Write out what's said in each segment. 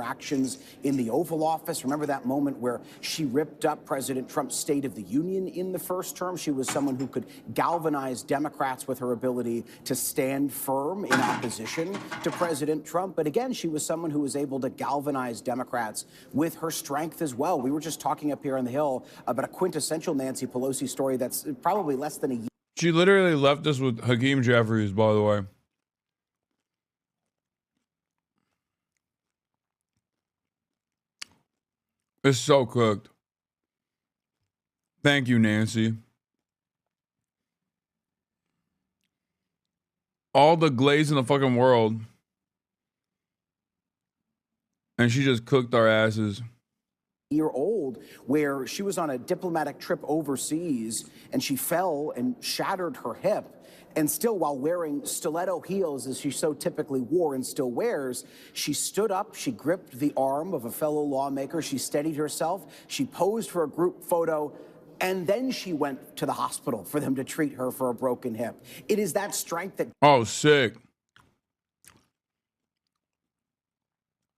actions in the Oval Office. Remember that moment where she ripped up President Trump's State of the Union in the first term? She was someone who could galvanize Democrats with her ability to stand firm in opposition to President Trump. But again, she was someone who was able to galvanize Democrats with her strength as well. We were just talking up here on the Hill about a quintessential Nancy Pelosi story that's probably less than a year. She literally left us with Hakeem Jeffries, by the way. It's so cooked. Thank you, Nancy. All the glaze in the fucking world. And she just cooked our asses. Year old, where she was on a diplomatic trip overseas and she fell and shattered her hip. And still, while wearing stiletto heels, as she so typically wore and still wears, she stood up, she gripped the arm of a fellow lawmaker, she steadied herself, she posed for a group photo, and then she went to the hospital for them to treat her for a broken hip. It is that strength that... Oh, sick.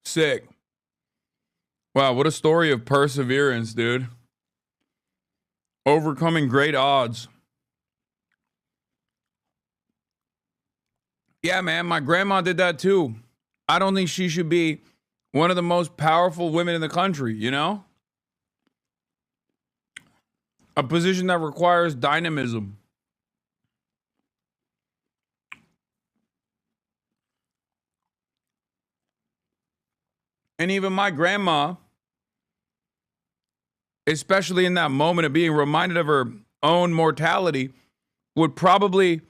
Sick. Wow, what a story of perseverance, dude. Overcoming great odds. Yeah, man, my grandma did that too. I don't think she should be one of the most powerful women in the country, you know? A position that requires dynamism. And even my grandma, especially in that moment of being reminded of her own mortality, would probably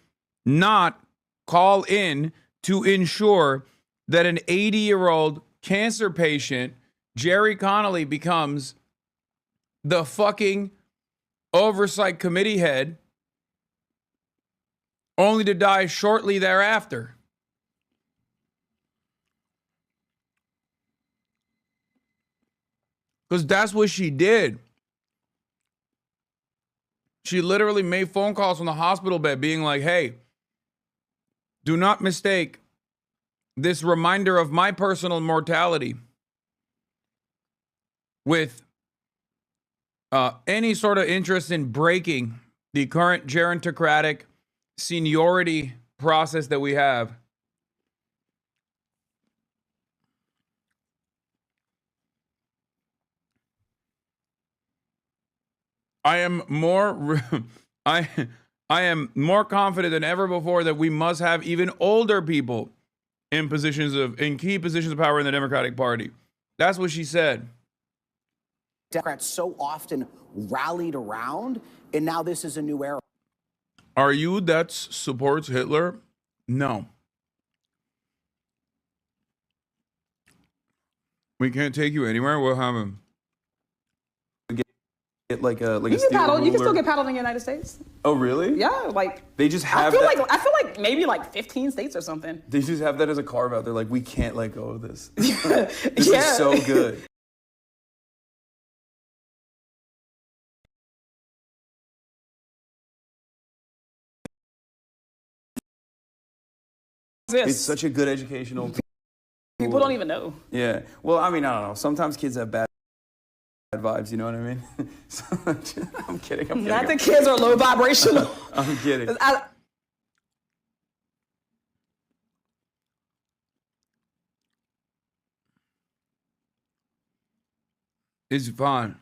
not call in to ensure that an 80-year-old cancer patient, Jerry Connolly, becomes the fucking oversight committee head, only to die shortly thereafter. Because that's what she did. She literally made phone calls from the hospital bed being like, hey, do not mistake this reminder of my personal mortality with any sort of interest in breaking the current gerontocratic seniority process that we have. I am more I am more confident than ever before that we must have even older people in key positions of power in the Democratic Party. That's what she said. Democrats so often rallied around, and now this is a new era. Are you that supports Hitler? No. We can't take you anywhere. We'll have him. Get like a you can paddle. You can still get paddled in the United States. Oh really? Yeah, like they just have. I feel like maybe like 15 states or something. They just have that as a carve out. They're like, we can't let go of this. This is so good. It's such a good educational. People don't even know. Yeah. Well, I mean, I don't know. Sometimes kids have bad vibes, you know what I mean? So, I'm kidding. Not the kids are low vibrational. I'm kidding. It's fine.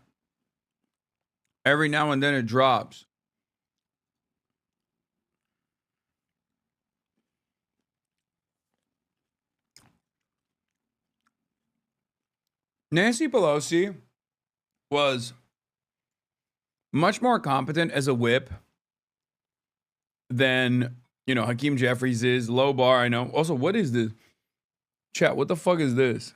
Every now and then it drops. Nancy Pelosi was much more competent as a whip than, Hakeem Jeffries is. Low bar, I know. Also, what is this? Chat, what the fuck is this?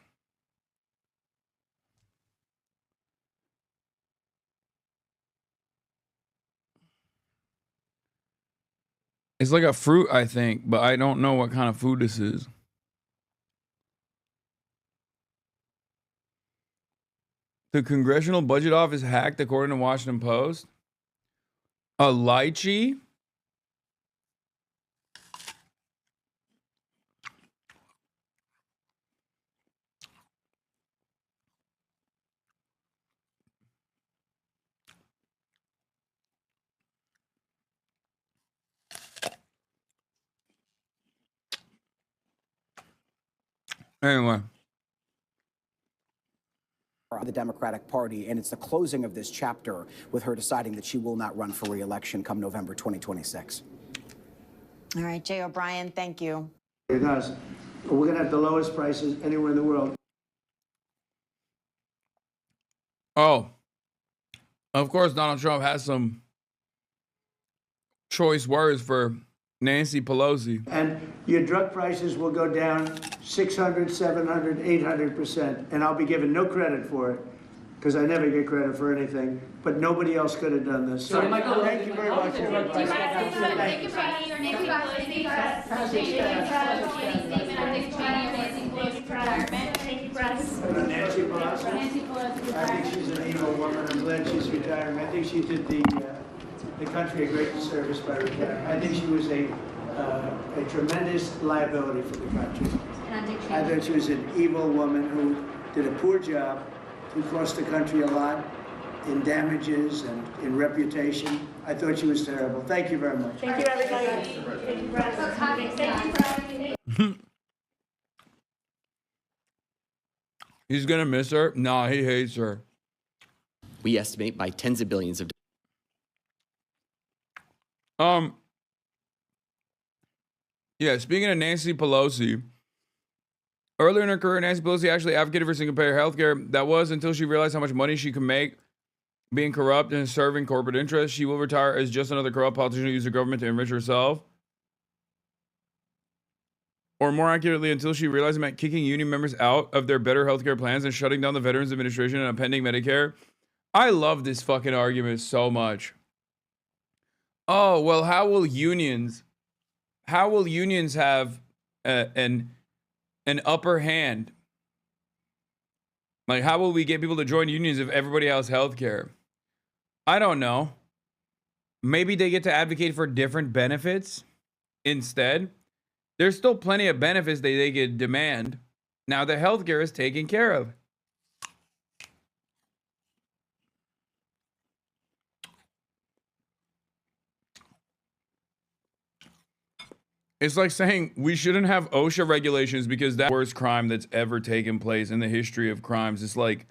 It's like a fruit, I think, but I don't know what kind of food this is. The Congressional Budget Office hacked, according to Washington Post. A lychee? Anyway. The Democratic Party, and it's the closing of this chapter with her deciding that she will not run for re-election come November 2026. All right, Jay O'Brien, thank you. Because we're going to have the lowest prices anywhere in the world. Oh, of course, Donald Trump has some choice words for Nancy Pelosi. And your drug prices will go down 600, 700, 800%. And I'll be given no credit for it because I never get credit for anything. But nobody else could have done this. So, Michael, thank you very much. Thank you for your Nancy Nancy Pelosi. I think she's an evil woman. I'm glad she's retiring. I think she did the country a great service by retiring. I think she was a tremendous liability for the country. I thought she was an evil woman who did a poor job, who cost the country a lot in damages and in reputation. I thought she was terrible. Thank you very much. Thank you, everybody. He's gonna miss her. Nah, he hates her. We estimate by tens of billions of Yeah, speaking of Nancy Pelosi, earlier in her career, Nancy Pelosi actually advocated for single-payer healthcare. That was until she realized how much money she could make being corrupt and serving corporate interests. She will retire as just another corrupt politician who used the government to enrich herself. Or more accurately, until she realized it meant kicking union members out of their better healthcare plans and shutting down the Veterans Administration and appending Medicare. I love this fucking argument so much. Oh, well, how will unions have an upper hand? Like, how will we get people to join unions if everybody has health care? I don't know. Maybe they get to advocate for different benefits instead. There's still plenty of benefits that they could demand. Now the healthcare is taken care of. It's like saying we shouldn't have OSHA regulations because that's the worst crime that's ever taken place in the history of crimes. It's like,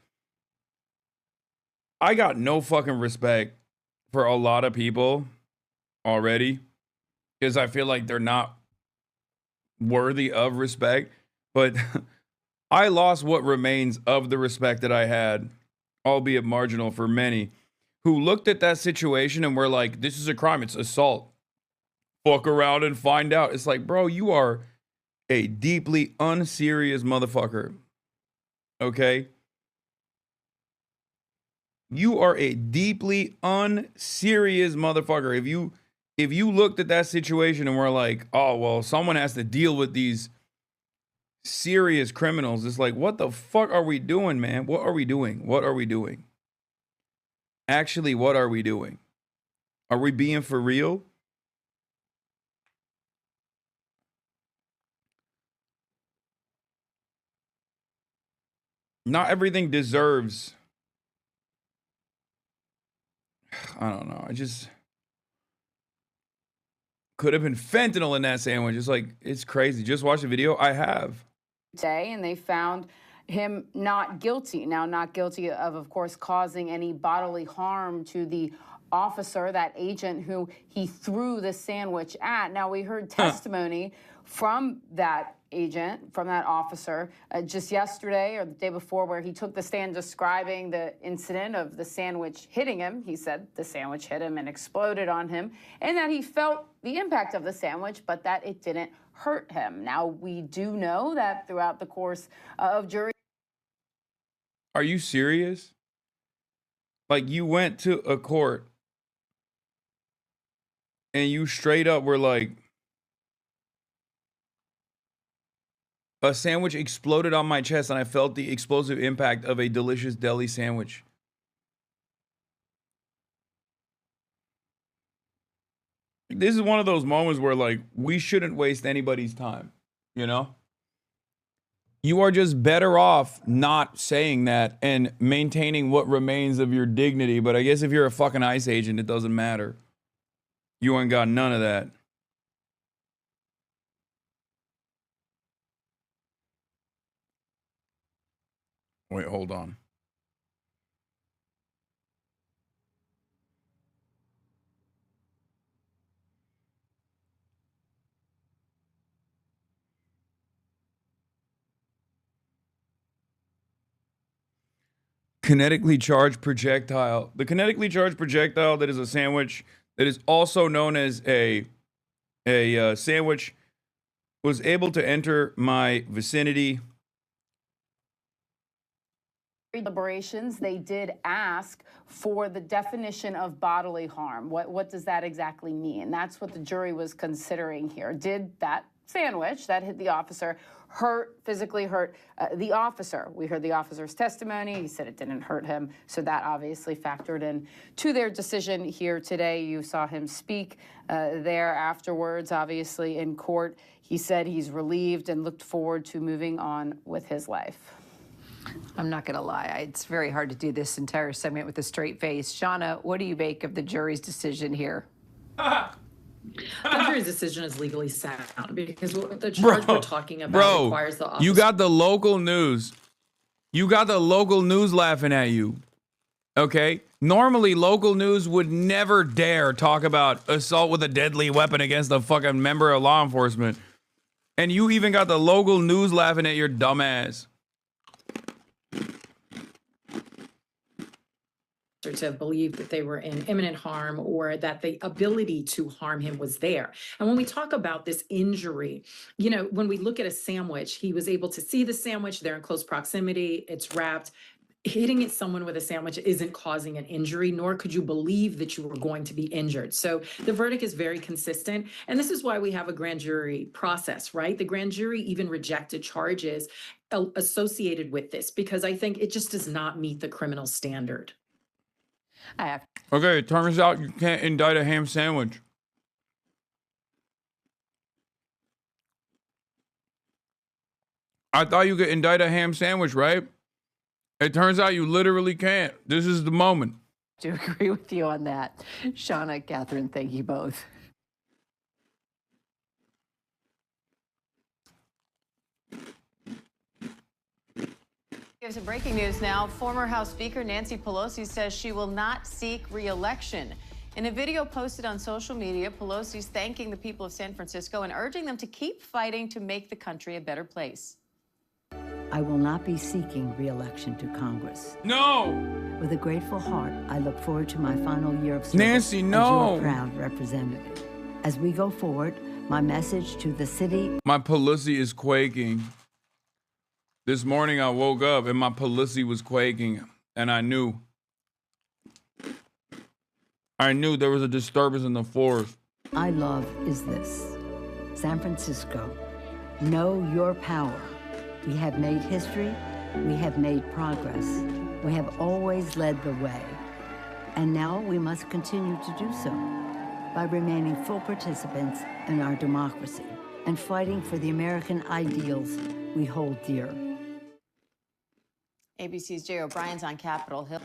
I got no fucking respect for a lot of people already because I feel like they're not worthy of respect. But I lost what remains of the respect that I had, albeit marginal for many, who looked at that situation and were like, this is a crime, it's assault. Fuck around and find out. It's like, bro, you are a deeply unserious motherfucker. Okay? You are a deeply unserious motherfucker. If you looked at that situation and were like, oh, well, someone has to deal with these serious criminals, it's like, what the fuck are we doing, man? What are we doing? What are we doing? Actually, what are we doing? Are we being for real? Not everything deserves. I don't know. I just could have been fentanyl in that sandwich. It's like, it's crazy. Just watch the video. I have. Day, and they found him not guilty. Now, not guilty of course, causing any bodily harm to the officer, that agent who he threw the sandwich at. Now, we heard testimony from that agent, from that officer, just yesterday or the day before, where he took the stand describing the incident of the sandwich hitting him. He said the sandwich hit him and exploded on him, and that he felt the impact of the sandwich, but that it didn't hurt him. Now, we do know that throughout the course of jury. Are you serious? Like, you went to a court and you straight up were like, a sandwich exploded on my chest and I felt the explosive impact of a delicious deli sandwich. This is one of those moments where, like, we shouldn't waste anybody's time, you know? You are just better off not saying that and maintaining what remains of your dignity. But I guess if you're a fucking ICE agent, it doesn't matter. You ain't got none of that. Wait, hold on. Kinetically charged projectile. The kinetically charged projectile that is a sandwich that is also known as a sandwich was able to enter my vicinity. Deliberations, they did ask for the definition of bodily harm. What does that exactly mean? That's what the jury was considering here. Did that sandwich that hit the officer physically hurt the officer? We heard the officer's testimony. He said it didn't hurt him. So that obviously factored in to their decision here today. You saw him speak there afterwards, obviously in court. He said he's relieved and looked forward to moving on with his life. I'm not going to lie. It's very hard to do this entire segment with a straight face. Shauna, what do you make of the jury's decision here? The jury's decision is legally sound because what the charge we're talking about requires the officer. You got the local news. You got the local news laughing at you. Okay? Normally, local news would never dare talk about assault with a deadly weapon against a fucking member of law enforcement. And you even got the local news laughing at your dumbass. To have believed that they were in imminent harm or that the ability to harm him was there. And when we talk about this injury, you know, when we look at a sandwich, he was able to see the sandwich, they're in close proximity, it's wrapped. Hitting at someone with a sandwich isn't causing an injury, nor could you believe that you were going to be injured. So the verdict is very consistent. And this is why we have a grand jury process, right? The grand jury even rejected charges associated with this because I think it just does not meet the criminal standard. Okay, it turns out you can't indict a ham sandwich. I thought you could indict a ham sandwich, right? It turns out you literally can't. This is the moment. To agree with you on that. Shauna, Catherine, thank you both. We have some breaking news now. Former House Speaker Nancy Pelosi says she will not seek re-election. In a video posted on social media, Pelosi's thanking the people of San Francisco and urging them to keep fighting to make the country a better place. I will not be seeking re-election to Congress. No! With a grateful heart, I look forward to my final year of service Nancy, no! as your proud representative. As we go forward, my message to the city... My Pelosi is quaking. This morning I woke up and my Pelosi was quaking, and I knew there was a disturbance in the forest. I love is this. San Francisco, know your power. We have made history. We have made progress. We have always led the way. And now we must continue to do so by remaining full participants in our democracy and fighting for the American ideals we hold dear. ABC's Jay O'Brien's on Capitol Hill.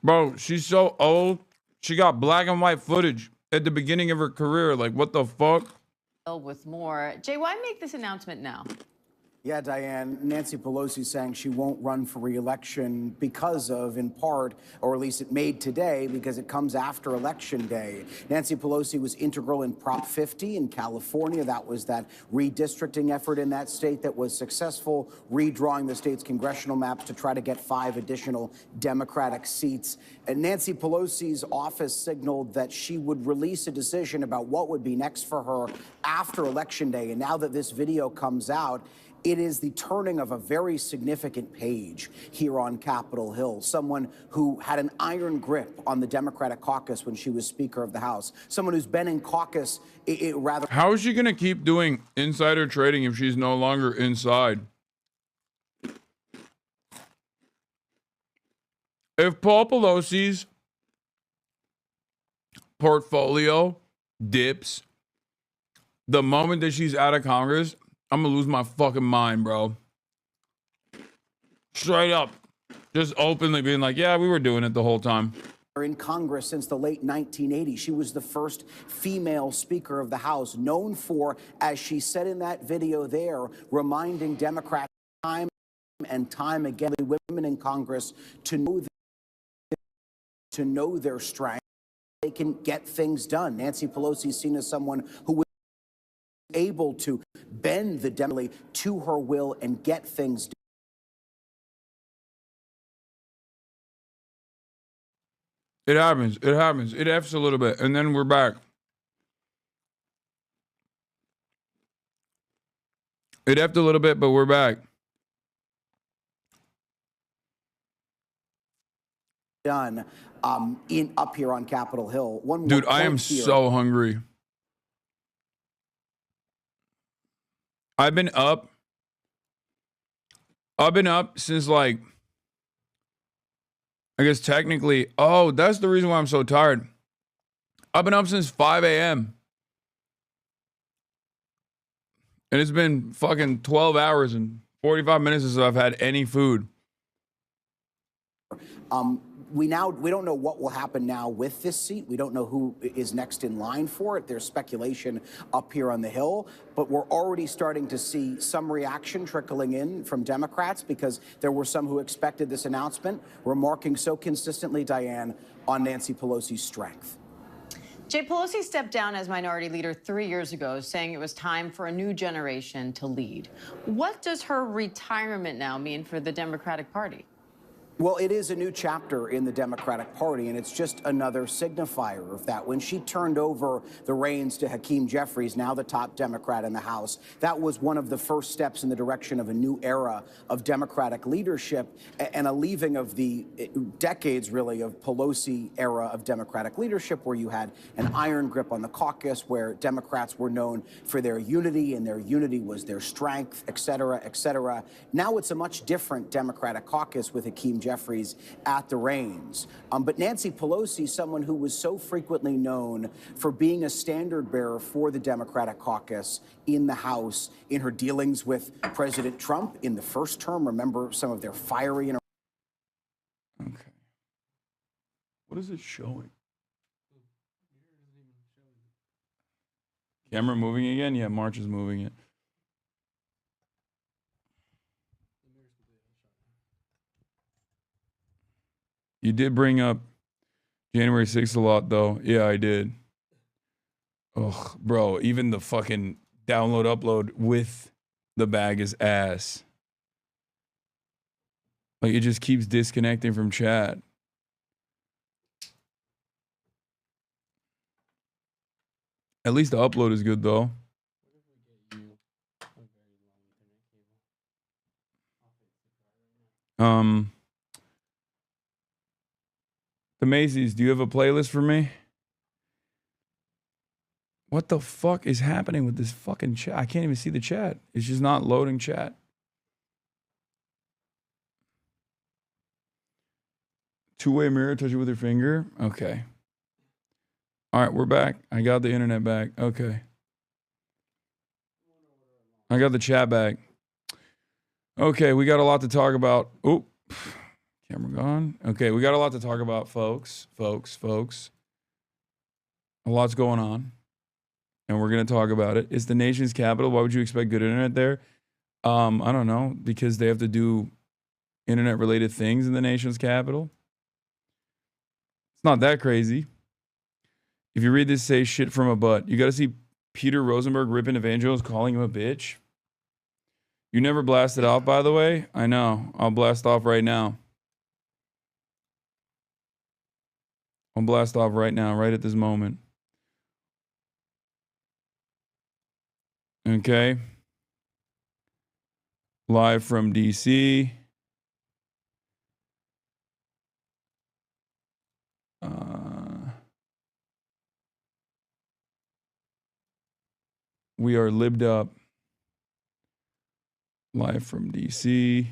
Bro, she's so old. She got black and white footage at the beginning of her career. Like, what the fuck? With more. Jay, why make this announcement now? Yeah, Diane, Nancy Pelosi saying she won't run for re-election because of, in part, or at least it made today, because it comes after Election Day. Nancy Pelosi was integral in Prop 50 in California. That was that redistricting effort in that state that was successful, redrawing the state's congressional maps to try to get 5 additional Democratic seats. And Nancy Pelosi's office signaled that she would release a decision about what would be next for her after Election Day. And now that this video comes out, it is the turning of a very significant page here on Capitol Hill. Someone who had an iron grip on the Democratic caucus when she was Speaker of the House. Someone who's been in caucus rather... How is she going to keep doing insider trading if she's no longer inside? If Paul Pelosi's portfolio dips the moment that she's out of Congress, I'm gonna lose my fucking mind, bro. Straight up. Just openly being like, yeah, we were doing it the whole time. In Congress since the late 1980s. She was the first female Speaker of the House, known for, as she said in that video there, reminding Democrats time and time again, women in Congress to know their strength. They can get things done. Nancy Pelosi is seen as someone who was able to bend the Democracy to her will and get things done. It happens. It happens. It F's a little bit, and then we're back. It F'd a little bit, but we're back. Done up here on Capitol Hill. One more Dude, I am point here. so hungry. I've been up since like, I guess technically, oh, that's the reason why I'm so tired. I've been up since 5 a.m. And it's been fucking 12 hours and 45 minutes since I've had any food. We don't know what will happen now with this seat. We don't know who is next in line for it. There's speculation up here on the Hill, but we're already starting to see some reaction trickling in from Democrats because there were some who expected this announcement, remarking so consistently, Diane, on Nancy Pelosi's strength. Jay, Pelosi stepped down as minority leader 3 years ago, saying it was time for a new generation to lead. What does her retirement now mean for the Democratic Party? Well, it is a new chapter in the Democratic Party, and it's just another signifier of that. When she turned over the reins to Hakeem Jeffries, now the top Democrat in the House, that was one of the first steps in the direction of a new era of Democratic leadership and a leaving of the decades, really, of Pelosi era of Democratic leadership, where you had an iron grip on the caucus, where Democrats were known for their unity, and their unity was their strength, et cetera, et cetera. Now it's a much different Democratic caucus with Hakeem Jeffries at the reins. But Nancy Pelosi, someone who was so frequently known for being a standard bearer for the Democratic caucus in the House, in her dealings with President Trump in the first term. Remember some of their fiery and Okay. What is it showing? Camera moving again? Yeah, March is moving it. You did bring up January 6th a lot, though. Yeah, I did. Ugh, bro, even the fucking download upload with the bag is ass. Like, it just keeps disconnecting from chat. At least the upload is good, though. The Macy's, do you have a playlist for me? What the fuck is happening with this fucking chat? I can't even see the chat. It's just not loading chat. Two-way mirror, touch it with your finger. Okay. All right, we're back. I got the internet back. Okay. I got the chat back. Okay, we got a lot to talk about. Oh, camera gone. Okay, we got a lot to talk about, folks. A lot's going on, and we're going to talk about it. It's the nation's capital. Why would you expect good internet there? I don't know, because they have to do internet-related things in the nation's capital. It's not that crazy. If you read this, say shit from a butt. You got to see Peter Rosenberg ripping Evangelos, calling him a bitch. You never blasted off, by the way? I know. I'll blast off right now. I'll blast off right now, right at this moment. Okay. Live from DC. We are libbed up. Live from DC.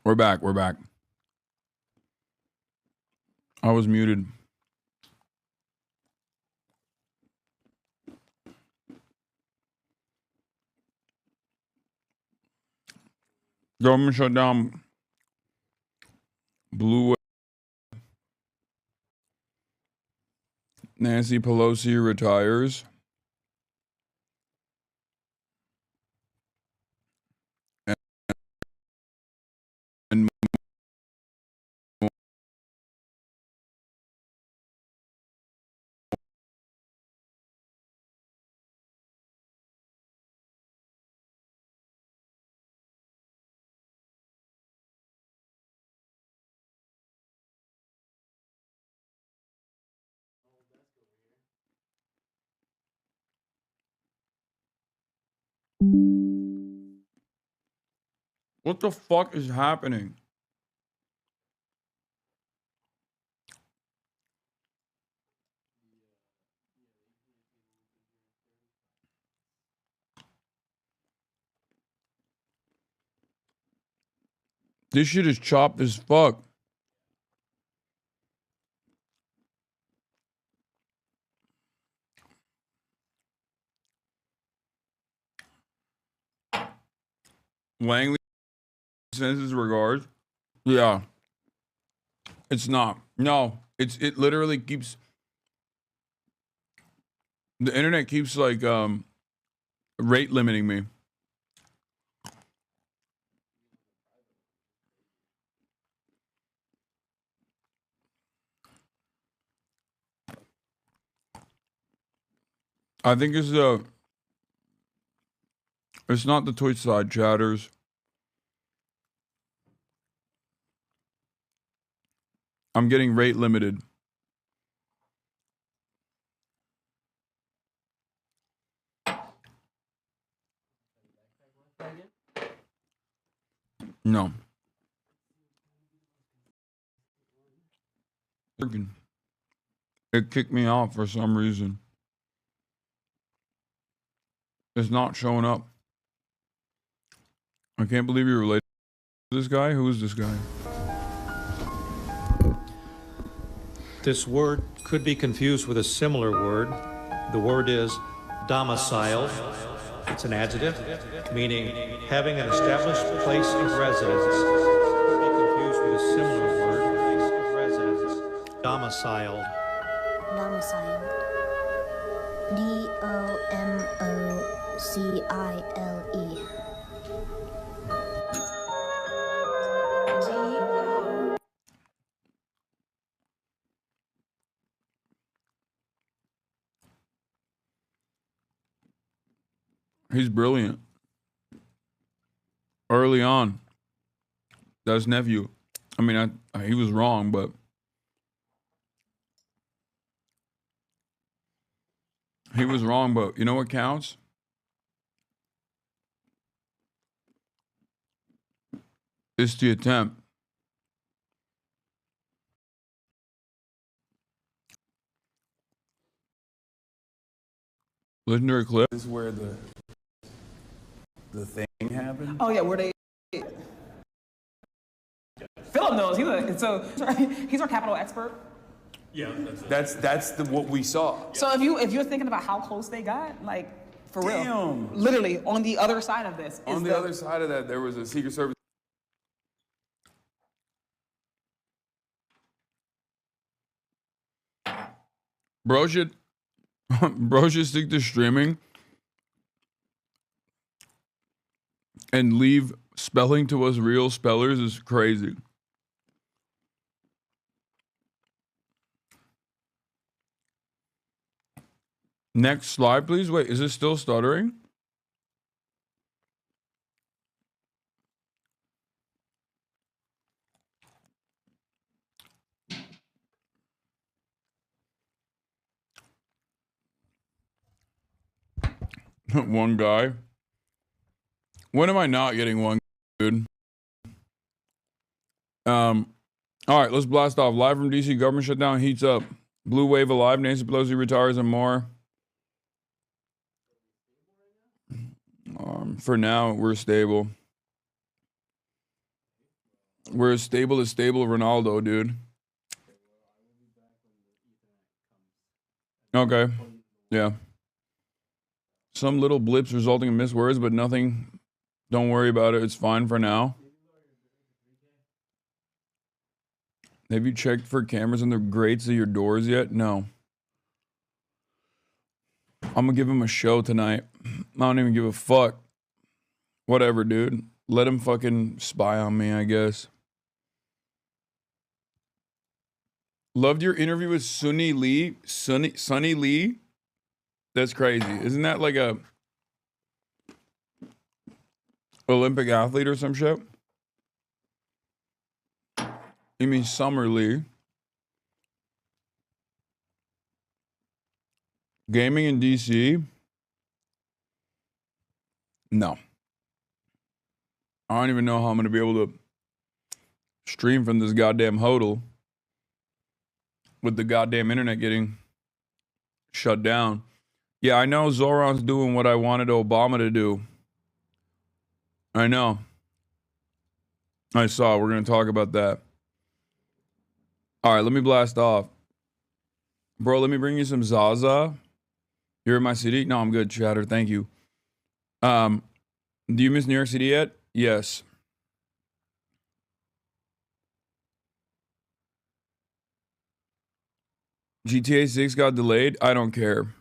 We're back. We're back. I was muted. Government shutdown. Blue. Nancy Pelosi retires. And what the fuck is happening? This shit is chopped as fuck. Langley sends his regards. Yeah. It's not. No. It literally keeps the internet keeps like rate limiting me. I think it's not the Twitch side chatters. I'm getting rate limited. No. It kicked me off for some reason. It's not showing up. I can't believe you're related to this guy. Who is this guy? This word could be confused with a similar word. The word is domiciled. It's an adjective, meaning having an established place of residence. Could be confused with a similar word, place of residence. Domiciled. Domicile. D-O-M-O-C-I-L-E. He's brilliant. Early on. That's nephew. I mean, he was wrong, but he was wrong, but you know what counts? It's the attempt. Legendary clip. This is where the thing happened. Oh yeah, where they. Philip knows. He's our capital expert. Yeah, that's what we saw. So if you're thinking about how close they got, like for real, literally on the other side of this. On the other side of that, there was a Secret Service. Bro should stick to streaming and leave spelling to us real spellers is crazy. Next slide, please. Wait, is it still stuttering? One guy. When am I not getting one, dude? All right, let's blast off. Live from DC, government shutdown heats up. Blue wave alive, Nancy Pelosi retires and more. For now, we're stable. We're as stable Ronaldo, dude. Okay. Yeah. Some little blips resulting in missed words, but nothing. Don't worry about it. It's fine for now. Have you checked for cameras in the grates of your doors yet? No. I'm gonna give him a show tonight. I don't even give a fuck. Whatever, dude. Let him fucking spy on me, I guess. Loved your interview with Sunny Lee. Sunny Lee? That's crazy. Isn't that like a Olympic athlete or some shit? You mean Summer Lee? Gaming in DC? No. I don't even know how I'm going to be able to stream from this goddamn hodl with the goddamn internet getting shut down. Yeah, I know Zoran's doing what I wanted Obama to do. I know. I saw. We're going to talk about that. All right, let me blast off. Bro, let me bring you some Zaza. You're in my city? No, I'm good, Chatter. Thank you. Do you miss New York City yet? Yes. GTA 6 got delayed? I don't care.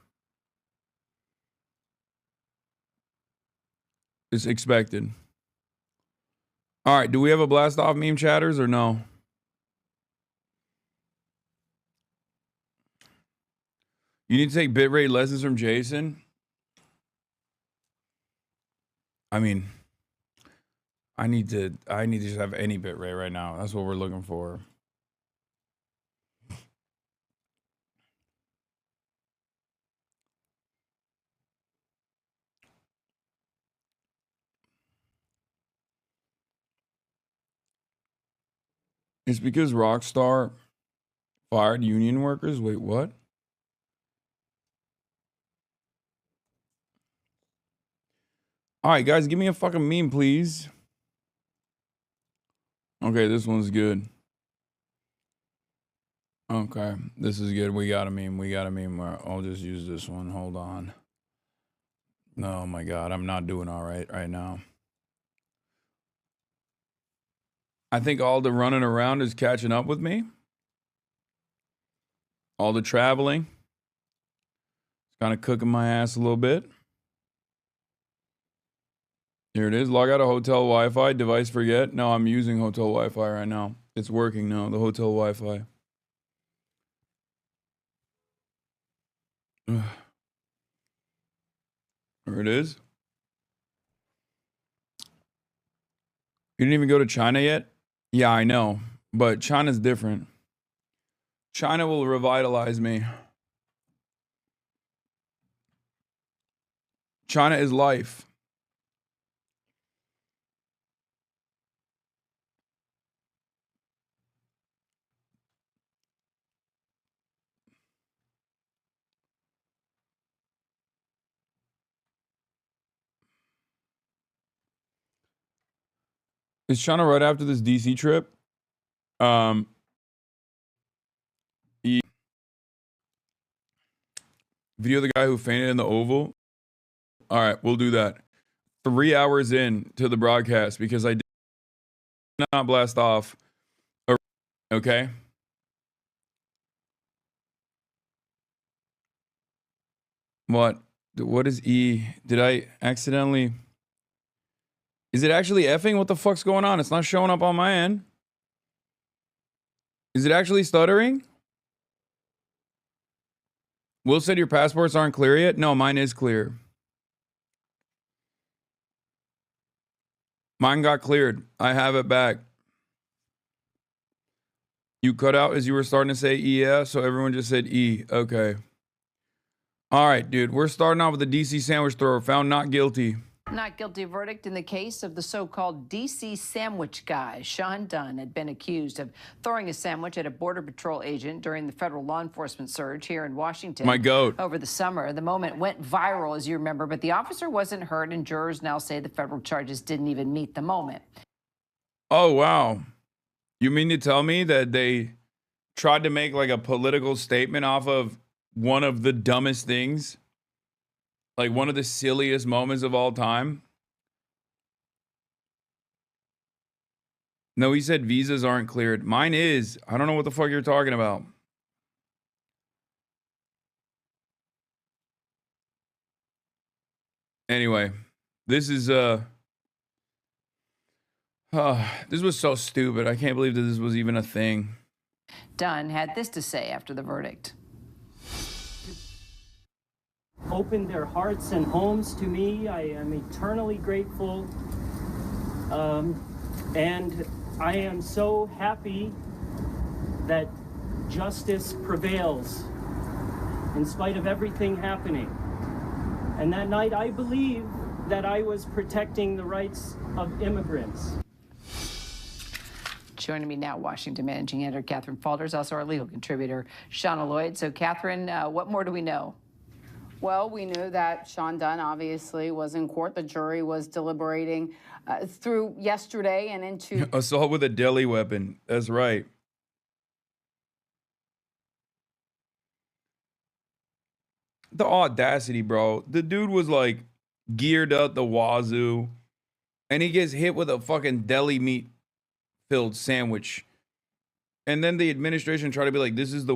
It's expected. All right, do we have a blast off meme chatters or no? You need to take bitrate lessons from Jason? I mean, I need to just have any bitrate right now. That's what we're looking for. It's because Rockstar fired union workers? Wait, what? All right, guys, give me a fucking meme, please. Okay, this one's good. Okay, this is good. We got a meme. We got a meme. I'll just use this one. Hold on. Oh my God, I'm not doing all right now. I think all the running around is catching up with me. All the traveling. It's kind of cooking my ass a little bit. Here it is. Log out of hotel Wi-Fi. Device forget. No, I'm using hotel Wi-Fi right now. It's working now, the hotel Wi-Fi. There it is. You didn't even go to China yet? Yeah, I know. But China's different. China will revitalize me. China is life. Is China right after this DC trip? Video of the guy who fainted in the Oval. All right, we'll do that. 3 hours in to the broadcast because I did not blast off. Okay. What? What is E? Did I accidentally? Is it actually effing? What the fuck's going on? It's not showing up on my end. Is it actually stuttering? Will said your passports aren't clear yet? No, mine is clear. Mine got cleared. I have it back. You cut out as you were starting to say yeah, so everyone just said E. Okay. All right, dude. We're starting off with the DC sandwich thrower found not guilty. Not guilty verdict in the case of the so-called DC sandwich guy. Sean Dunn had been accused of throwing a sandwich at a Border Patrol agent during the federal law enforcement surge here in Washington. My goat. Over the summer. The moment went viral, as you remember, but the officer wasn't hurt, and jurors now say the federal charges didn't even meet the moment. Oh, wow. You mean to tell me that they tried to make like a political statement off of one of the dumbest things? Like one of the silliest moments of all time? No, he said visas aren't cleared. Mine is. I don't know what the fuck you're talking about. Anyway, this is this was so stupid. I can't believe that this was even a thing. Dunn had this to say after the verdict. Opened their hearts and homes to me. I am eternally grateful. And I am so happy that justice prevails in spite of everything happening. And that night, I believe that I was protecting the rights of immigrants. Joining me now, Washington managing editor Catherine Falters, also our legal contributor, Shauna Lloyd. So, Catherine, what more do we know? Well, we knew that Sean Dunn obviously was in court. The jury was deliberating through yesterday and into assault with a deadly weapon. That's right. The audacity, bro. The dude was like geared up the wazoo, and he gets hit with a fucking deli meat filled sandwich. And then the administration tried to be like, this is the